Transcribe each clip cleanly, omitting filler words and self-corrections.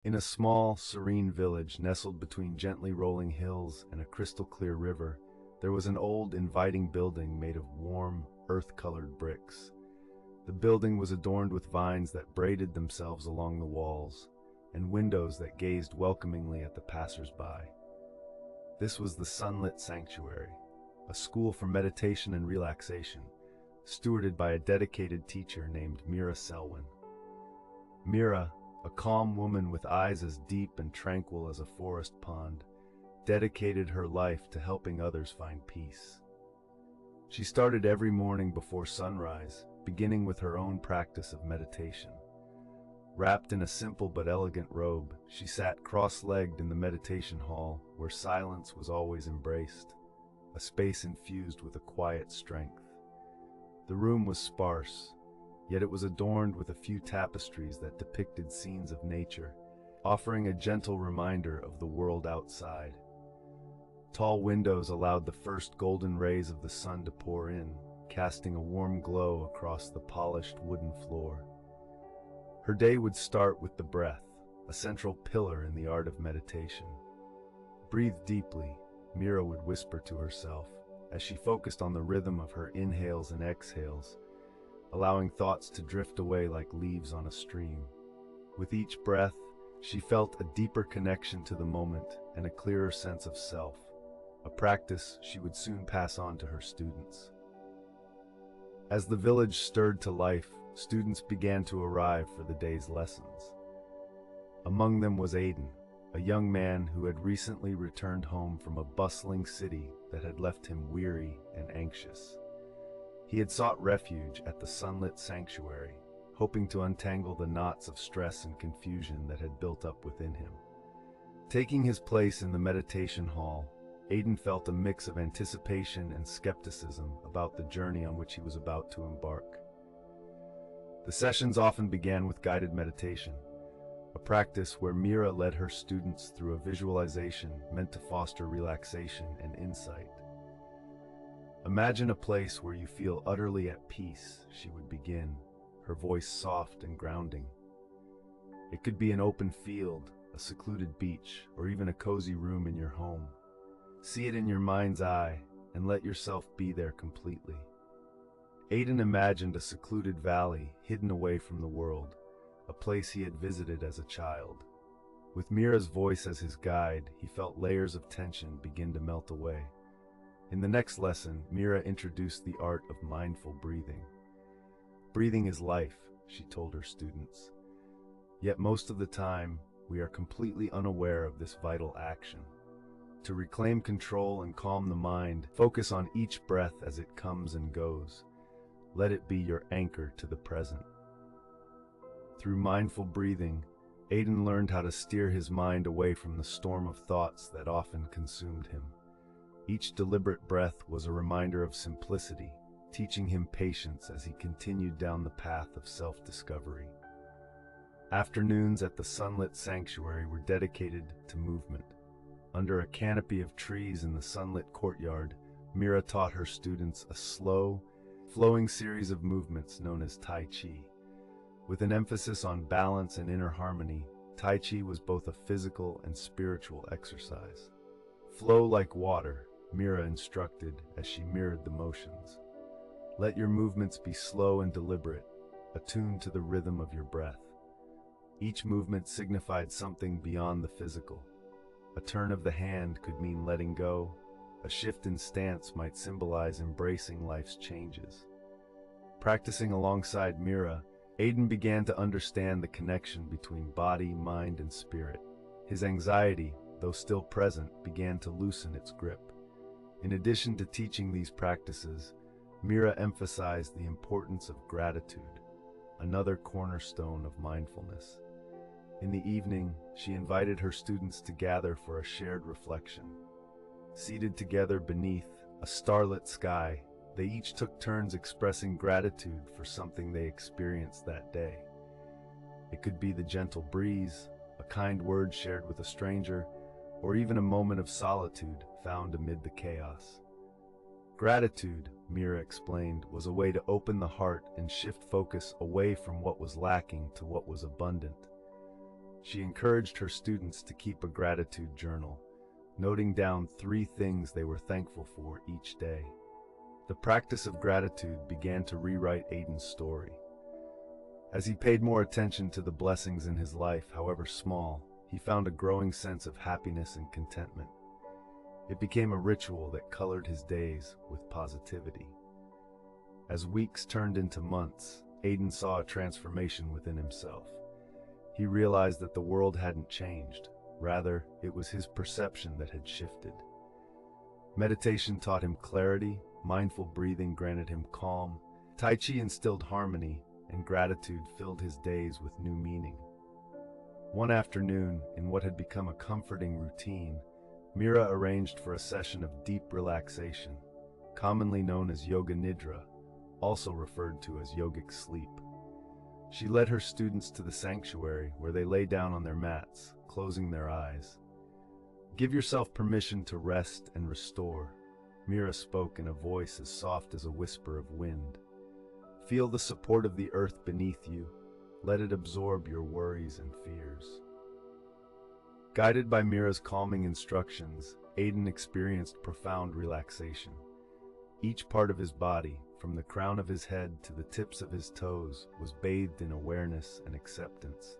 In a small, serene village nestled between gently rolling hills and a crystal-clear river, there was an old, inviting building made of warm, earth-colored bricks. The building was adorned with vines that braided themselves along the walls, and windows that gazed welcomingly at the passers-by. This was the Sunlit Sanctuary, a school for meditation and relaxation, stewarded by a dedicated teacher named Mira Selwyn. Mira, a calm woman with eyes as deep and tranquil as a forest pond, dedicated her life to helping others find peace. She started every morning before sunrise, beginning with her own practice of meditation. Wrapped in a simple but elegant robe, she sat cross-legged in the meditation hall, where silence was always embraced, a space infused with a quiet strength. The room was sparse, yet it was adorned with a few tapestries that depicted scenes of nature, offering a gentle reminder of the world outside. Tall windows allowed the first golden rays of the sun to pour in, casting a warm glow across the polished wooden floor. Her day would start with the breath, a central pillar in the art of meditation. "Breathe deeply," Mira would whisper to herself, as she focused on the rhythm of her inhales and exhales, allowing thoughts to drift away like leaves on a stream. With each breath, she felt a deeper connection to the moment and a clearer sense of self, a practice she would soon pass on to her students. As the village stirred to life, students began to arrive for the day's lessons. Among them was Aiden, a young man who had recently returned home from a bustling city that had left him weary and anxious. He had sought refuge at the Sunlit Sanctuary, hoping to untangle the knots of stress and confusion that had built up within him. Taking his place in the meditation hall, Aiden felt a mix of anticipation and skepticism about the journey on which he was about to embark. The sessions often began with guided meditation, a practice where Mira led her students through a visualization meant to foster relaxation and insight. "Imagine a place where you feel utterly at peace," she would begin, her voice soft and grounding. It could be an open field, a secluded beach, or even a cozy room in your home. See it in your mind's eye and let yourself be there completely. Aiden imagined a secluded valley hidden away from the world, a place he had visited as a child. With Mira's voice as his guide, he felt layers of tension begin to melt away. In the next lesson, Mira introduced the art of mindful breathing. "Breathing is life," she told her students. Yet most of the time, we are completely unaware of this vital action. To reclaim control and calm the mind, focus on each breath as it comes and goes. Let it be your anchor to the present. Through mindful breathing, Aiden learned how to steer his mind away from the storm of thoughts that often consumed him. Each deliberate breath was a reminder of simplicity, teaching him patience as he continued down the path of self-discovery. Afternoons at the Sunlit Sanctuary were dedicated to movement. Under a canopy of trees in the sunlit courtyard, Mira taught her students a slow, flowing series of movements known as Tai Chi. With an emphasis on balance and inner harmony, Tai Chi was both a physical and spiritual exercise. "Flow like water," Mira instructed as she mirrored the motions. "Let your movements be slow and deliberate, attuned to the rhythm of your breath." Each movement signified something beyond the physical. A turn of the hand could mean letting go. A shift in stance might symbolize embracing life's changes. Practicing alongside Mira, Aiden began to understand the connection between body, mind, and spirit. His anxiety, though still present, began to loosen its grip. In addition to teaching these practices, Mira emphasized the importance of gratitude, another cornerstone of mindfulness. In the evening, she invited her students to gather for a shared reflection. Seated together beneath a starlit sky, they each took turns expressing gratitude for something they experienced that day. It could be the gentle breeze, a kind word shared with a stranger, or even a moment of solitude found amid the chaos. Gratitude, Mira explained, was a way to open the heart and shift focus away from what was lacking to what was abundant. She encouraged her students to keep a gratitude journal, noting down 3 things they were thankful for each day. The practice of gratitude began to rewrite Aiden's story. As he paid more attention to the blessings in his life, however small, he found a growing sense of happiness and contentment. It became a ritual that colored his days with positivity. As weeks turned into months, Aiden saw a transformation within himself. He realized that the world hadn't changed. Rather, it was his perception that had shifted. Meditation taught him clarity, mindful breathing granted him calm, Tai Chi instilled harmony, and gratitude filled his days with new meaning. One afternoon, in what had become a comforting routine, Mira arranged for a session of deep relaxation, commonly known as Yoga Nidra, also referred to as yogic sleep. She led her students to the sanctuary where they lay down on their mats, closing their eyes. "Give yourself permission to rest and restore," Mira spoke in a voice as soft as a whisper of wind. "Feel the support of the earth beneath you. Let it absorb your worries and fears." Guided by Mira's calming instructions, Aiden experienced profound relaxation. Each part of his body, from the crown of his head to the tips of his toes, was bathed in awareness and acceptance.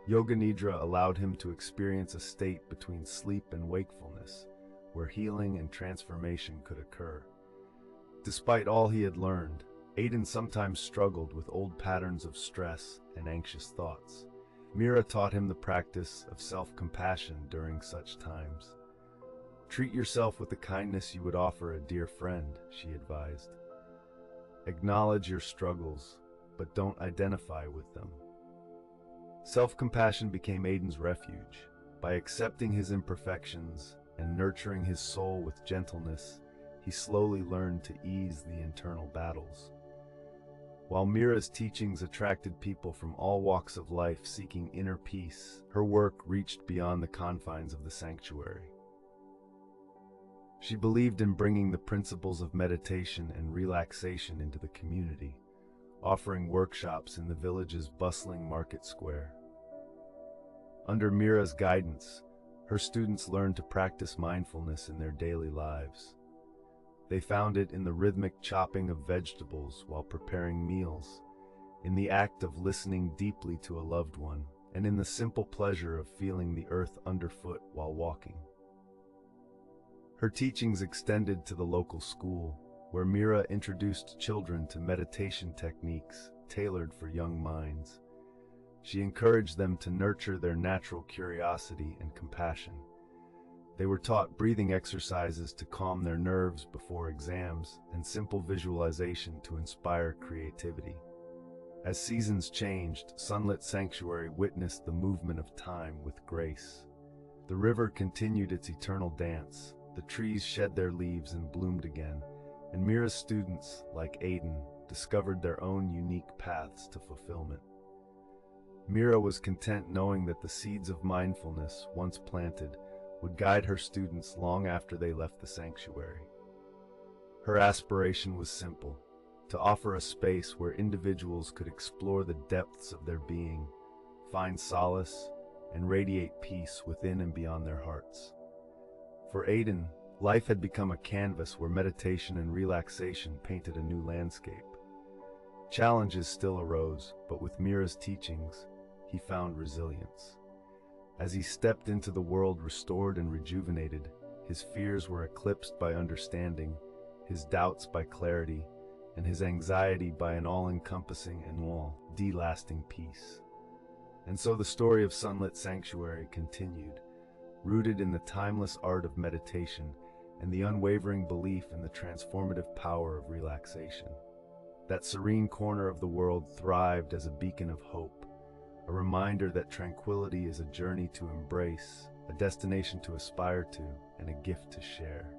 Yoga Nidra allowed him to experience a state between sleep and wakefulness, where healing and transformation could occur. Despite all he had learned, Aiden sometimes struggled with old patterns of stress and anxious thoughts. Mira taught him the practice of self-compassion during such times. "Treat yourself with the kindness you would offer a dear friend," she advised. "Acknowledge your struggles, but don't identify with them." Self-compassion became Aiden's refuge. By accepting his imperfections and nurturing his soul with gentleness, he slowly learned to ease the internal battles. While Mira's teachings attracted people from all walks of life seeking inner peace, her work reached beyond the confines of the sanctuary. She believed in bringing the principles of meditation and relaxation into the community, offering workshops in the village's bustling market square. Under Mira's guidance, her students learned to practice mindfulness in their daily lives. They found it in the rhythmic chopping of vegetables while preparing meals, in the act of listening deeply to a loved one, and in the simple pleasure of feeling the earth underfoot while walking. Her teachings extended to the local school, where Mira introduced children to meditation techniques tailored for young minds. She encouraged them to nurture their natural curiosity and compassion. They were taught breathing exercises to calm their nerves before exams and simple visualization to inspire creativity. As seasons changed, Sunlit Sanctuary witnessed the movement of time with grace. The river continued its eternal dance, the trees shed their leaves and bloomed again, and Mira's students, like Aiden, discovered their own unique paths to fulfillment. Mira was content knowing that the seeds of mindfulness, once planted, would guide her students long after they left the sanctuary. Her aspiration was simple: to offer a space where individuals could explore the depths of their being, find solace, and radiate peace within and beyond their hearts. For Aiden, life had become a canvas where meditation and relaxation painted a new landscape. Challenges still arose, but with Mira's teachings, he found resilience. As he stepped into the world restored and rejuvenated, his fears were eclipsed by understanding, his doubts by clarity, and his anxiety by an all-encompassing and lasting peace. And so the story of Sunlit Sanctuary continued, rooted in the timeless art of meditation and the unwavering belief in the transformative power of relaxation. That serene corner of the world thrived as a beacon of hope, a reminder that tranquility is a journey to embrace, a destination to aspire to, and a gift to share.